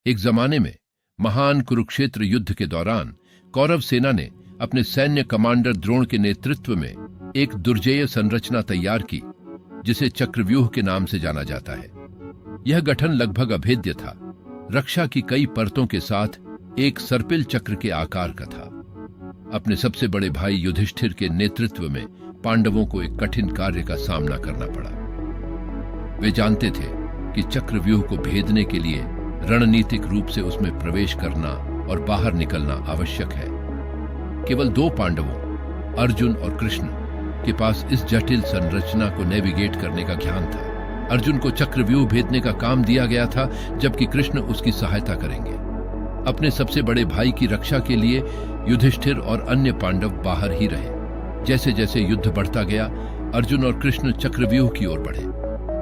एक जमाने में महान कुरुक्षेत्र युद्ध के दौरान कौरव सेना ने अपने सैन्य कमांडर द्रोण के नेतृत्व में एक दुर्जेय संरचना तैयार की, जिसे चक्रव्यूह के नाम से जाना जाता है। यह गठन लगभग अभेद्य था, रक्षा की कई परतों के साथ एक सर्पिल चक्र के आकार का था। अपने सबसे बड़े भाई युधिष्ठिर के नेतृत्व में पांडवों को एक कठिन कार्य का सामना करना पड़ा। वे जानते थे कि चक्रव्यूह को भेदने के लिए रणनीतिक रूप से उसमें प्रवेश करना और बाहर निकलना आवश्यक है। केवल 2 पांडवों, अर्जुन और कृष्ण, के पास इस जटिल संरचना को नेविगेट करने का ज्ञान था। अर्जुन को चक्रव्यूह भेदने का काम दिया गया था, जबकि कृष्ण उसकी सहायता करेंगे। अपने सबसे बड़े भाई की रक्षा के लिए युधिष्ठिर और अन्य पांडव बाहर ही रहे। जैसे जैसे युद्ध बढ़ता गया, अर्जुन और कृष्ण चक्रव्यूह की ओर बढ़े।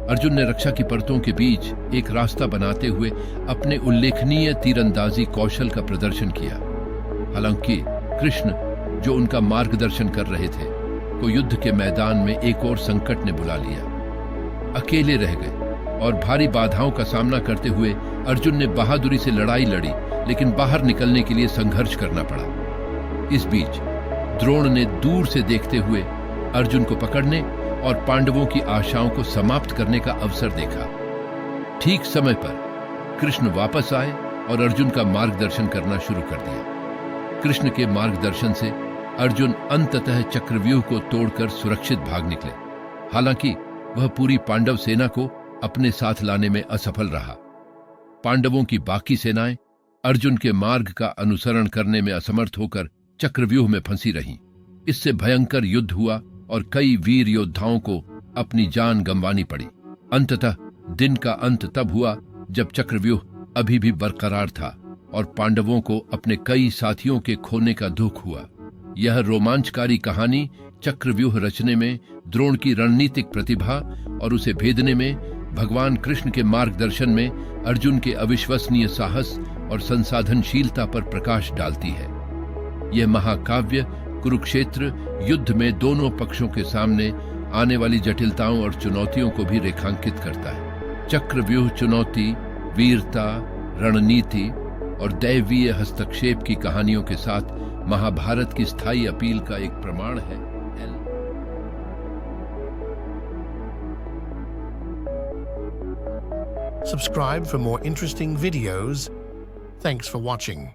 अर्जुन ने रक्षा की परतों के बीच एक रास्ता बनाते हुए अपने उल्लेखनीय तीरंदाजी कौशल का प्रदर्शन किया। हालांकि कृष्ण, जो उनका मार्गदर्शन कर रहे थे, को युद्ध के मैदान में एक और संकट ने बुला लिया। अकेले रह गए और भारी बाधाओं का सामना करते हुए अर्जुन ने बहादुरी से लड़ाई लड़ी, लेकिन बाहर निकलने के लिए संघर्ष करना पड़ा। इस बीच द्रोण ने दूर से देखते हुए अर्जुन को पकड़ने और पांडवों की आशाओं को समाप्त करने का अवसर देखा। ठीक समय पर कृष्ण वापस आए और अर्जुन का मार्गदर्शन करना शुरू कर दिया। कृष्ण के मार्गदर्शन से अर्जुन अंततः चक्रव्यूह को तोड़कर सुरक्षित भाग निकले। हालांकि वह पूरी पांडव सेना को अपने साथ लाने में असफल रहा। पांडवों की बाकी सेनाएं अर्जुन के मार्ग का अनुसरण करने में असमर्थ होकर चक्रव्यूह में फंसी रहीं। इससे भयंकर युद्ध हुआ और कई वीर योद्धाओं को अपनी जान गंवानी पड़ी। अंततः दिन का अंत तब हुआ जब चक्रव्यूह अभी भी बरकरार था और पांडवों को अपने कई साथियों के खोने का दुख हुआ। यह रोमांचकारी कहानी चक्रव्यूह रचने में द्रोण की रणनीतिक प्रतिभा और उसे भेदने में भगवान कृष्ण के मार्गदर्शन में अर्जुन के अविश्वसनीय साहस और संसाधनशीलता पर प्रकाश डालती है। यह महाकाव्य कुरुक्षेत्र युद्ध में दोनों पक्षों के सामने आने वाली जटिलताओं और चुनौतियों को भी रेखांकित करता है। चक्रव्यूह चुनौती, वीरता, रणनीति और दैवीय हस्तक्षेप की कहानियों के साथ महाभारत की स्थायी अपील का एक प्रमाण है। Subscribe for more interesting videos. Thanks for watching.